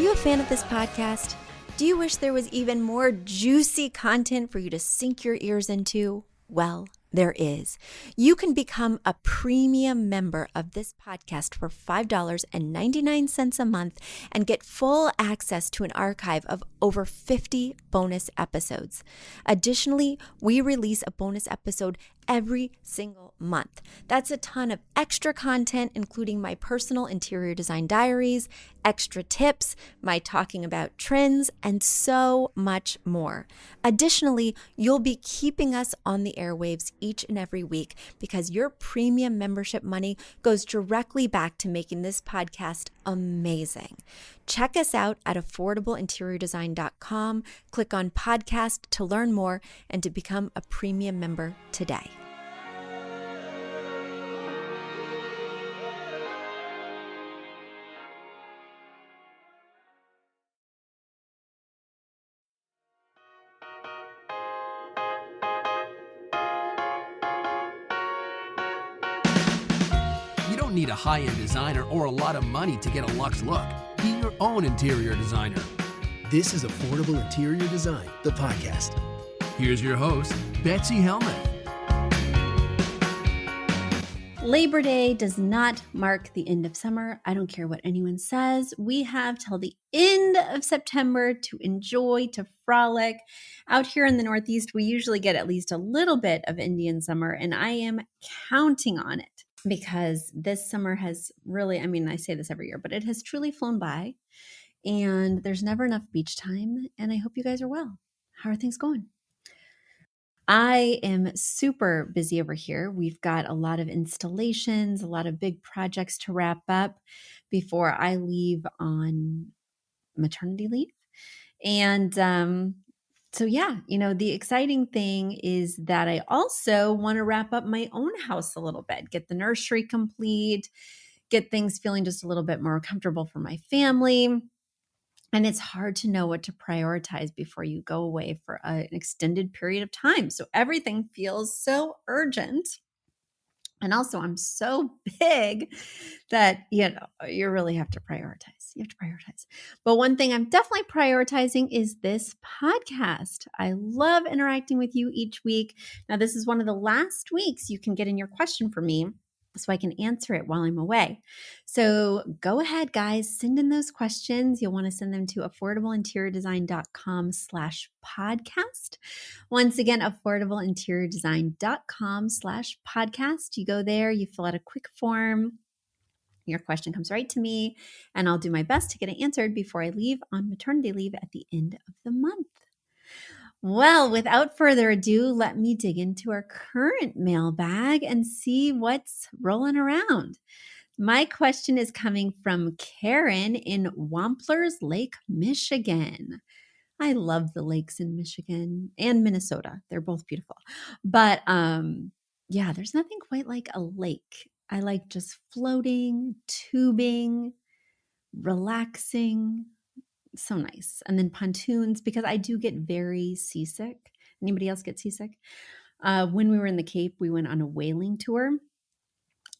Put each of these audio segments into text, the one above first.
you a fan of this podcast? Do you wish there was even more juicy content for you to sink your ears into? Well, there is. You can become a premium member of this podcast for $5.99 a month and get full access to an archive of over 50 bonus episodes. Additionally, we release a bonus episode every single month. That's a ton of extra content, including my personal interior design diaries, extra tips, my talking about trends, and so much more. Additionally, you'll be keeping us on the airwaves each and every week because your premium membership money goes directly back to making this podcast amazing. Check us out at affordableinteriordesign.com. Click on podcast to learn more and to become a premium member today. You don't need a high-end designer or a lot of money to get a luxe look. Be your own interior designer. This is Affordable Interior Design, the podcast. Here's your host, Betsy Helmuth. Labor Day does not mark the end of summer. I don't care what anyone says. We have till the end of September to enjoy, to frolic. Out here in the Northeast, we usually get at least a little bit of Indian summer, and I am counting on it because this summer has really, I say this every year, but it has truly flown by, and there's never enough beach time, and I hope you guys are well. How are things going? I am super busy over here. We've got a lot of installations, a lot of big projects to wrap up before I leave on maternity leave. And the exciting thing is that I also want to wrap up my own house a little bit, get the nursery complete, get things feeling just a little bit more comfortable for my family. And it's hard to know what to prioritize before you go away for an extended period of time. So everything feels so urgent. And also, I'm so big that, you really have to prioritize. You have to prioritize. But one thing I'm definitely prioritizing is this podcast. I love interacting with you each week. Now, this is one of the last weeks you can get in your question for me, so I can answer it while I'm away. So go ahead, guys, send in those questions. You'll want to send them to affordableinteriordesign.com/podcast. Once again, affordableinteriordesign.com/podcast. You go there, you fill out a quick form. Your question comes right to me, and I'll do my best to get it answered before I leave on maternity leave at the end of the month. Well, without further ado, let me dig into our current mailbag and see what's rolling around. My question is coming from Karen in Wamplers Lake, Michigan. I love the lakes in Michigan and Minnesota. They're both beautiful. But there's nothing quite like a lake. I like just floating, tubing, relaxing. So nice. And then pontoons, because I do get very seasick. Anybody else get seasick? When we were in the Cape, we went on a whaling tour,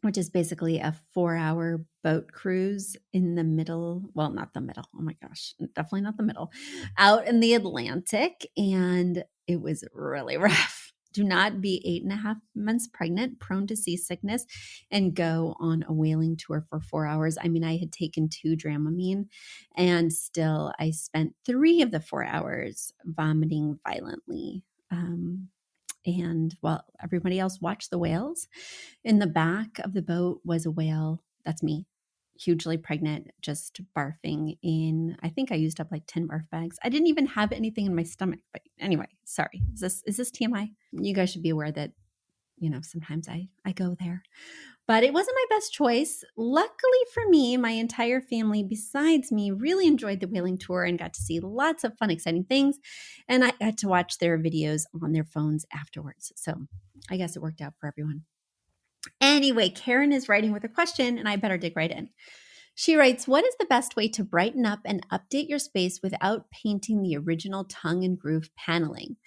which is basically a 4-hour boat cruise in the middle. Well, not the middle. Oh my gosh, definitely not the middle. Out in the Atlantic. And it was really rough. Do not be 8.5 months pregnant, prone to seasickness, and go on a whaling tour for 4 hours. I had taken 2 Dramamine, and still I spent 3 of the 4 hours vomiting violently. And while everybody else watched the whales, in the back of the boat was a whale. That's me. Hugely pregnant, just barfing in, I think I used up like 10 barf bags. I didn't even have anything in my stomach. But anyway, sorry. Is this TMI? You guys should be aware that, sometimes I go there. But it wasn't my best choice. Luckily for me, my entire family besides me really enjoyed the whaling tour and got to see lots of fun, exciting things. And I got to watch their videos on their phones afterwards. So I guess it worked out for everyone. Anyway, Karen is writing with a question, and I better dig right in. She writes, what is the best way to brighten up and update your space without painting the original tongue and groove paneling?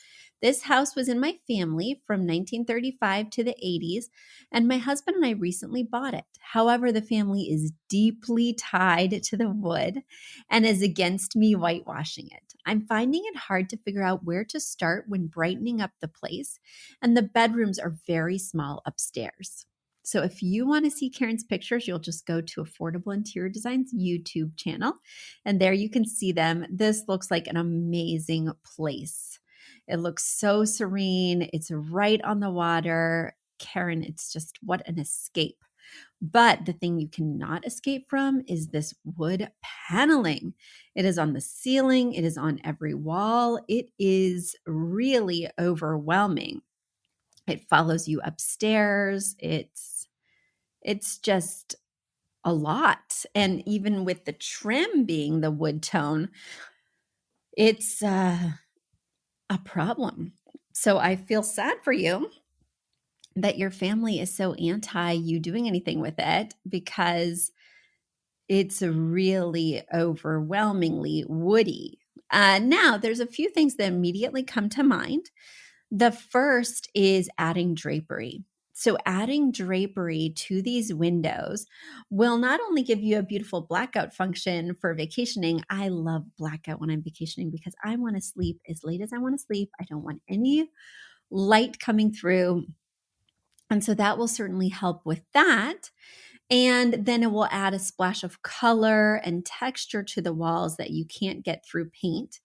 This house was in my family from 1935 to the 80s, and my husband and I recently bought it. However, the family is deeply tied to the wood and is against me whitewashing it. I'm finding it hard to figure out where to start when brightening up the place, and the bedrooms are very small upstairs. So if you want to see Karen's pictures, you'll just go to Affordable Interior Design's YouTube channel, and there you can see them. This looks like an amazing place. It looks so serene. It's right on the water. Karen, it's just what an escape. But the thing you cannot escape from is this wood paneling. It is on the ceiling, it is on every wall. It is really overwhelming. It follows you upstairs. It's just a lot. And even with the trim being the wood tone, it's a problem. So I feel sad for you that your family is so anti you doing anything with it, because it's really overwhelmingly woody. Now, there's a few things that immediately come to mind. The first is adding drapery. So, adding drapery to these windows will not only give you a beautiful blackout function for vacationing. I love blackout when I'm vacationing because I want to sleep as late as I want to sleep. I don't want any light coming through. And so that will certainly help with that. And then it will add a splash of color and texture to the walls that you can't get through paint.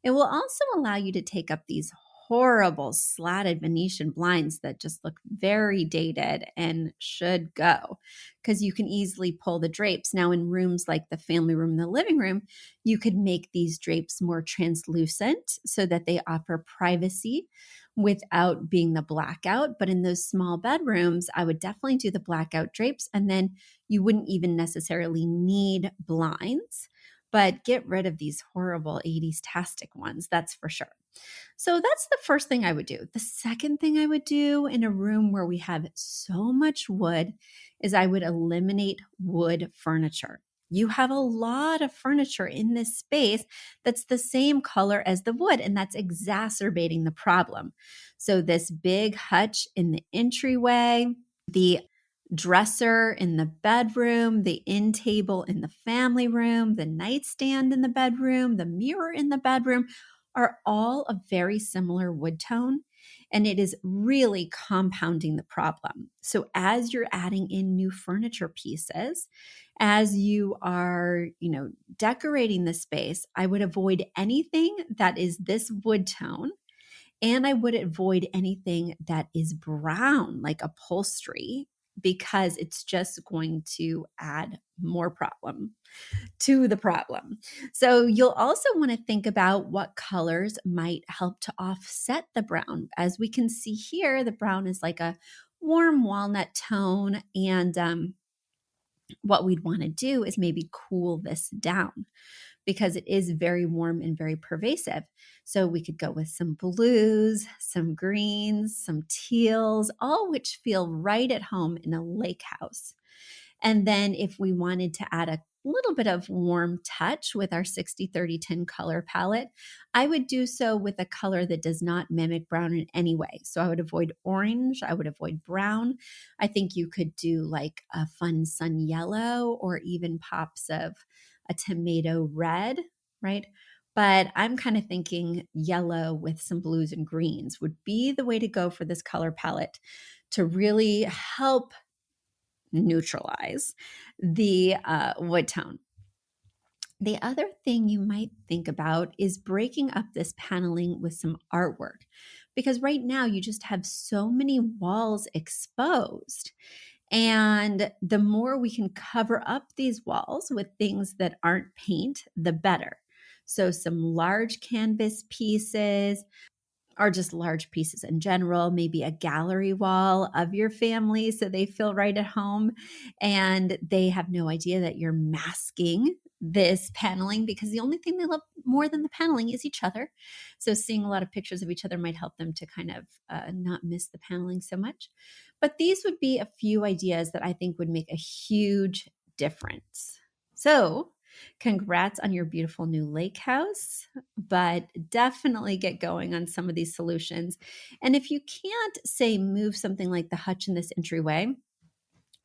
It will also allow you to take up these horrible slatted Venetian blinds that just look very dated and should go, because you can easily pull the drapes. Now, in rooms like the family room and the living room, you could make these drapes more translucent so that they offer privacy without being the blackout. But in those small bedrooms, I would definitely do the blackout drapes, and then you wouldn't even necessarily need blinds, but get rid of these horrible 80s tastic ones, that's for sure. So that's the first thing I would do. The second thing I would do in a room where we have so much wood is I would eliminate wood furniture. You have a lot of furniture in this space that's the same color as the wood, and that's exacerbating the problem. So, this big hutch in the entryway, the dresser in the bedroom, the end table in the family room, the nightstand in the bedroom, the mirror in the bedroom are all a very similar wood tone, and it is really compounding the problem. So as you're adding in new furniture pieces, as you are, decorating the space, I would avoid anything that is this wood tone, and I would avoid anything that is brown, like upholstery, because it's just going to add more problem to the problem. So you'll also want to think about what colors might help to offset the brown. As we can see here, the brown is like a warm walnut tone. And what we'd want to do is maybe cool this down, because it is very warm and very pervasive. So we could go with some blues, some greens, some teals, all which feel right at home in a lake house. And then if we wanted to add a little bit of warm touch with our 60-30-10 color palette, I would do so with a color that does not mimic brown in any way. So I would avoid orange, I would avoid brown. I think you could do like a fun sun yellow or even pops of a tomato red, right? But I'm kind of thinking yellow with some blues and greens would be the way to go for this color palette to really help neutralize the wood tone. The other thing you might think about is breaking up this paneling with some artwork, because right now you just have so many walls exposed. And the more we can cover up these walls with things that aren't paint, the better. So, some large canvas pieces, or just large pieces in general, maybe a gallery wall of your family so they feel right at home and they have no idea that you're masking this paneling, because the only thing they love more than the paneling is each other. So seeing a lot of pictures of each other might help them to kind of not miss the paneling so much. But these would be a few ideas that I think would make a huge difference. So Congrats on your beautiful new lake house, but definitely get going on some of these solutions. And if you can't, say, move something like the hutch in this entryway,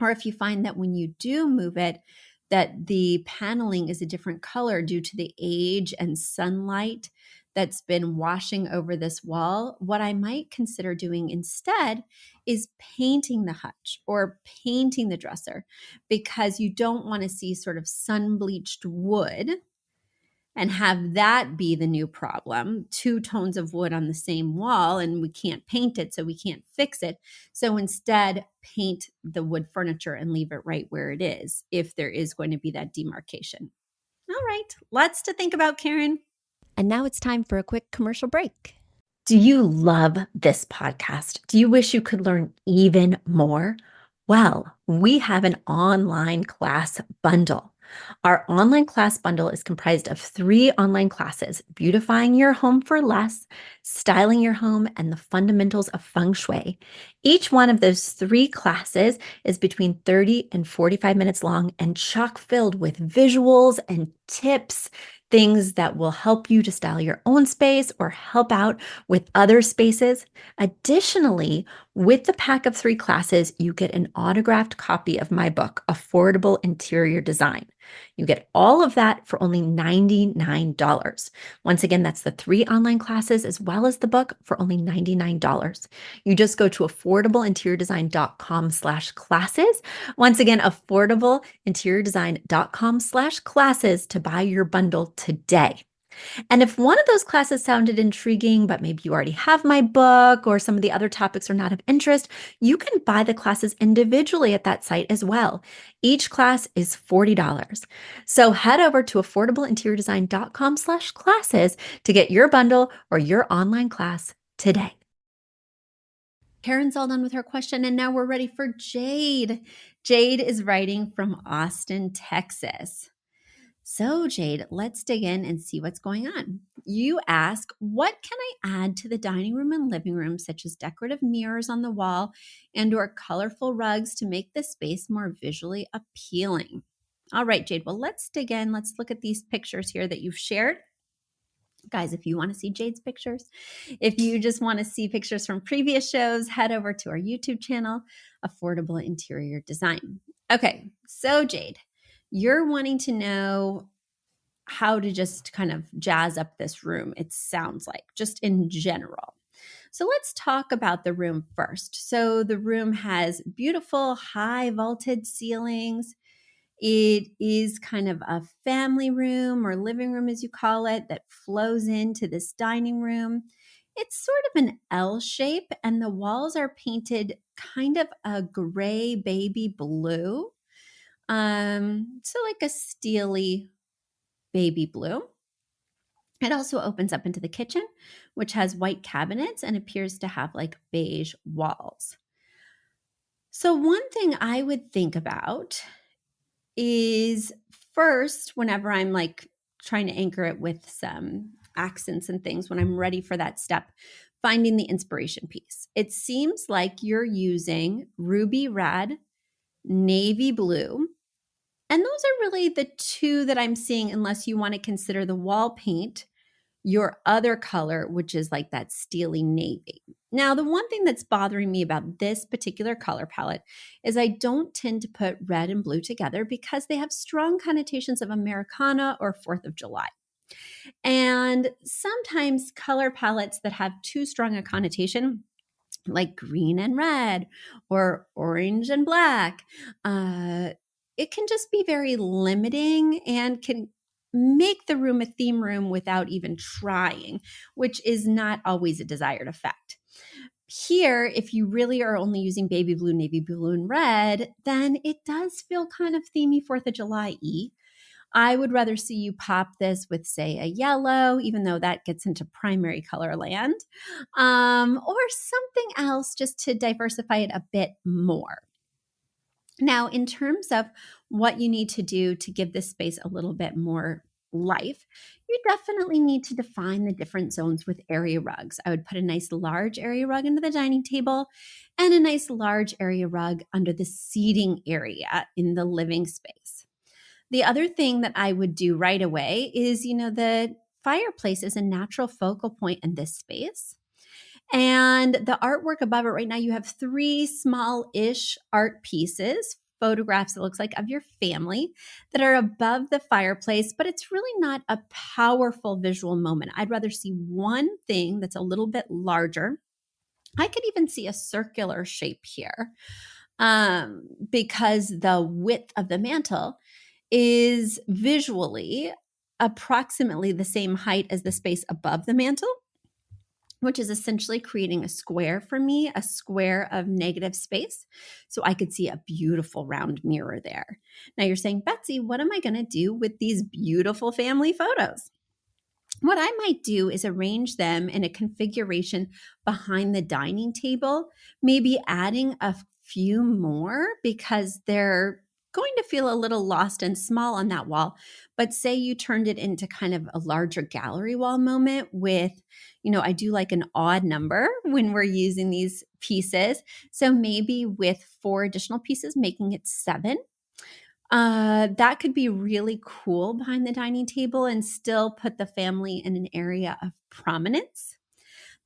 or if you find that when you do move it, that the paneling is a different color due to the age and sunlight that's been washing over this wall, what I might consider doing instead is painting the hutch or painting the dresser, because you don't want to see sort of sun bleached wood and have that be the new problem. Two tones of wood on the same wall, and we can't paint it, so we can't fix it. So instead, paint the wood furniture and leave it right where it is if there is going to be that demarcation. All right, lots to think about, Karen. And now it's time for a quick commercial break. Do you love this podcast? Do you wish you could learn even more? Well, we have an online class bundle. Our online class bundle is comprised of 3 online classes: beautifying your home for less, styling your home, and the fundamentals of feng shui. Each one of those 3 classes is between 30 and 45 minutes long and chock filled with visuals and tips, things that will help you to style your own space or help out with other spaces. Additionally, with the pack of 3 classes, you get an autographed copy of my book, Affordable Interior Design. You get all of that for only $99. Once again, that's the 3 online classes as well as the book for only $99. You just go to affordableinteriordesign.com/classes. Once again, affordableinteriordesign.com/classes to buy your bundle today. And if one of those classes sounded intriguing, but maybe you already have my book or some of the other topics are not of interest, you can buy the classes individually at that site as well. Each class is $40. So head over to affordableinteriordesign.com/classes to get your bundle or your online class today. Karen's all done with her question, and now we're ready for Jade. Jade is writing from Austin, Texas. So, Jade, let's dig in and see what's going on. You ask, what can I add to the dining room and living room, such as decorative mirrors on the wall and or colorful rugs to make the space more visually appealing? All right, Jade, well, let's dig in. Let's look at these pictures here that you've shared. Guys, if you want to see Jade's pictures, if you just want to see pictures from previous shows, head over to our YouTube channel, Affordable Interior Design. Okay, so Jade, you're wanting to know how to just kind of jazz up this room, it sounds like, just in general. So let's talk about the room first. So the room has beautiful high vaulted ceilings. It is kind of a family room or living room, as you call it, that flows into this dining room. It's sort of an L shape, and the walls are painted kind of a gray baby blue. So like a steely baby blue. It also opens up into the kitchen, which has white cabinets and appears to have like beige walls. So one thing I would think about is first, whenever I'm like trying to anchor it with some accents and things, when I'm ready for that step, finding the inspiration piece. It seems like you're using ruby red, navy blue, and those are really the 2 that I'm seeing, unless you want to consider the wall paint your other color, which is like that steely navy. Now, the one thing that's bothering me about this particular color palette is I don't tend to put red and blue together because they have strong connotations of Americana or 4th of July. And sometimes color palettes that have too strong a connotation, like green and red or orange and black, it can just be very limiting and can make the room a theme room without even trying, which is not always a desired effect. Here, if you really are only using baby blue, navy blue, and red, then it does feel kind of themey 4th of July-y. I would rather see you pop this with, say, a yellow, even though that gets into primary color land, or something else just to diversify it a bit more. Now, in terms of what you need to do to give this space a little bit more life, you definitely need to define the different zones with area rugs. I would put a nice large area rug under the dining table and a nice large area rug under the seating area in the living space. The other thing that I would do right away is, the fireplace is a natural focal point in this space. And the artwork above it right now, you have 3 small-ish art pieces, photographs, it looks like, of your family that are above the fireplace, but it's really not a powerful visual moment. I'd rather see one thing that's a little bit larger. I could even see a circular shape here, because the width of the mantle is visually approximately the same height as the space above the mantle, which is essentially creating a square for me, a square of negative space. So I could see a beautiful round mirror there. Now you're saying, Betsy, what am I going to do with these beautiful family photos? What I might do is arrange them in a configuration behind the dining table, maybe adding a few more because they're going to feel a little lost and small on that wall. But say you turned it into kind of a larger gallery wall moment with, I do like an odd number when we're using these pieces. So maybe with 4 additional pieces, making it 7. That could be really cool behind the dining table and still put the family in an area of prominence.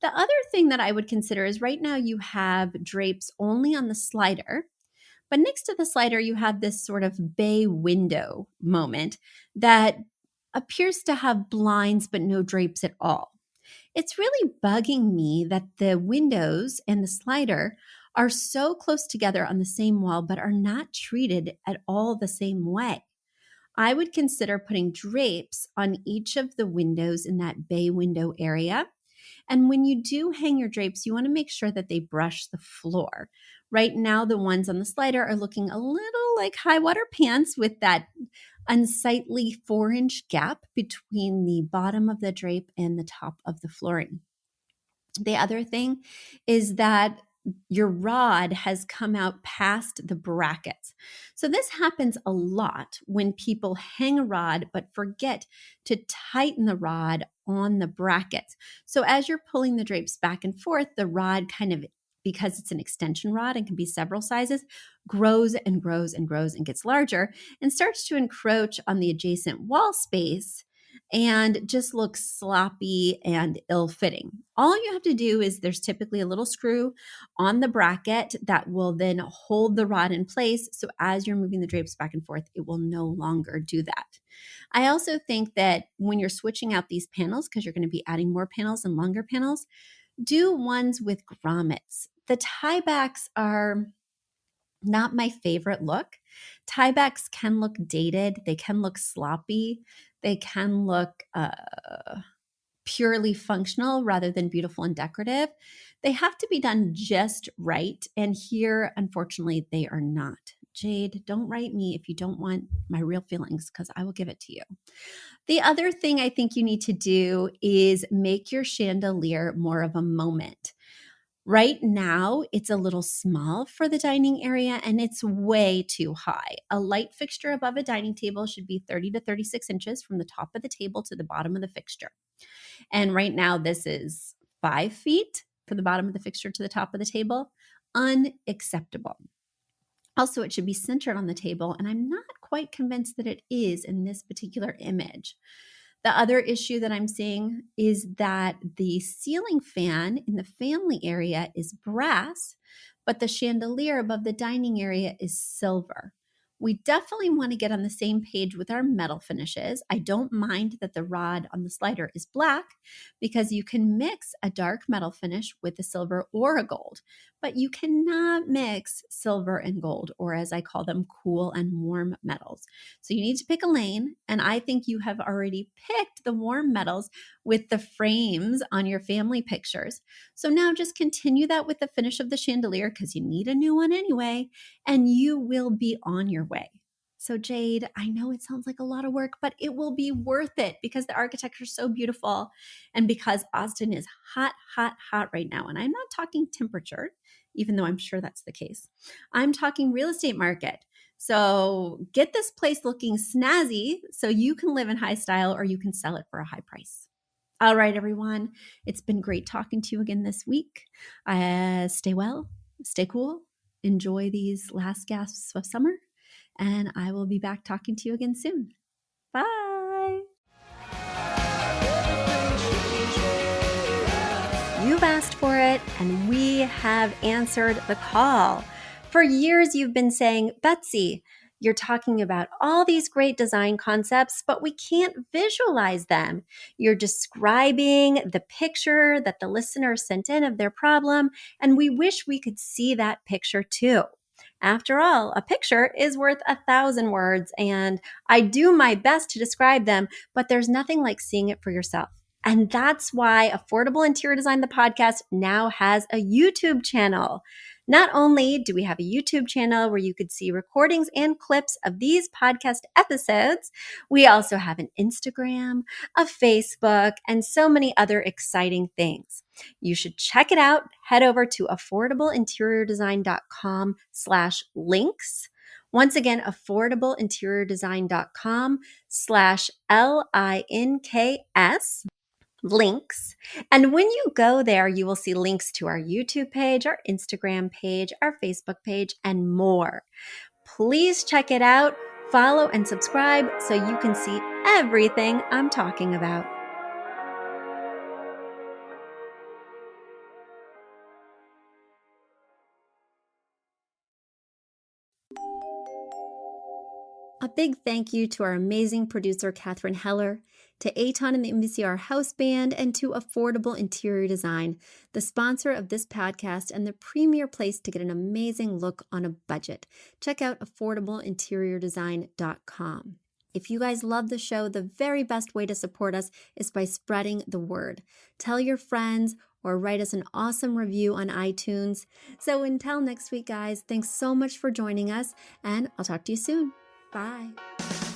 The other thing that I would consider is right now you have drapes only on the slider, but next to the slider, you have this sort of bay window moment that appears to have blinds but no drapes at all. It's really bugging me that the windows and the slider are so close together on the same wall, but are not treated at all the same way. I would consider putting drapes on each of the windows in that bay window area. And when you do hang your drapes, you want to make sure that they brush the floor. Right now, the ones on the slider are looking a little like high water pants with that unsightly 4-inch gap between the bottom of the drape and the top of the flooring. The other thing is that your rod has come out past the brackets. So this happens a lot when people hang a rod but forget to tighten the rod on the brackets. So as you're pulling the drapes back and forth, the rod kind of, because it's an extension rod and can be several sizes, grows and grows and grows and gets larger and starts to encroach on the adjacent wall space and just looks sloppy and ill-fitting. All you have to do is there's typically a little screw on the bracket that will then hold the rod in place. So as you're moving the drapes back and forth, it will no longer do that. I also think that when you're switching out these panels, because you're going to be adding more panels and longer panels, do ones with grommets. The tiebacks are not my favorite look. Tiebacks can look dated. They can look sloppy. They can look purely functional rather than beautiful and decorative. They have to be done just right. And here, unfortunately, they are not. Jade, don't write me if you don't want my real feelings because I will give it to you. The other thing I think you need to do is make your chandelier more of a moment. Right now, it's a little small for the dining area and it's way too high. A light fixture above a dining table should be 30 to 36 inches from the top of the table to the bottom of the fixture. And right now, this is 5 feet from the bottom of the fixture to the top of the table. Unacceptable. Also, it should be centered on the table, and I'm not quite convinced that it is in this particular image. The other issue that I'm seeing is that the ceiling fan in the family area is brass, but the chandelier above the dining area is silver. We definitely want to get on the same page with our metal finishes. I don't mind that the rod on the slider is black because you can mix a dark metal finish with a silver or a gold, but you cannot mix silver and gold, or as I call them, cool and warm metals. So you need to pick a lane, and I think you have already picked the warm metals with the frames on your family pictures. So now just continue that with the finish of the chandelier because you need a new one anyway, and you will be on your way. So Jade, I know it sounds like a lot of work, but it will be worth it because the architecture is so beautiful and because Austin is hot, hot, hot right now. And I'm not talking temperature, even though I'm sure that's the case. I'm talking real estate market. So get this place looking snazzy so you can live in high style or you can sell it for a high price. All right, everyone. It's been great talking to you again this week. Stay well, stay cool, enjoy these last gasps of summer, and I will be back talking to you again soon. Bye. You've asked for it, and we have answered the call. For years, you've been saying, Betsy, you're talking about all these great design concepts, but we can't visualize them. You're describing the picture that the listener sent in of their problem, and we wish we could see that picture too. After all, a picture is worth 1,000 words, and I do my best to describe them, but there's nothing like seeing it for yourself. And that's why Affordable Interior Design, the podcast, now has a YouTube channel. Not only do we have a YouTube channel where you could see recordings and clips of these podcast episodes, we also have an Instagram, a Facebook, and so many other exciting things. You should check it out. Head over to affordableinteriordesign.com/links. Once again, affordableinteriordesign.com/LINKS. links. And when you go there, you will see links to our YouTube page, our Instagram page, our Facebook page, and more. Please check it out, follow and subscribe so you can see everything I'm talking about. A big thank you to our amazing producer, Catherine Heller, to Aton and the MVCR House Band, and to Affordable Interior Design, the sponsor of this podcast and the premier place to get an amazing look on a budget. Check out affordableinteriordesign.com. If you guys love the show, the very best way to support us is by spreading the word. Tell your friends or write us an awesome review on iTunes. So until next week, guys, thanks so much for joining us, and I'll talk to you soon. Bye.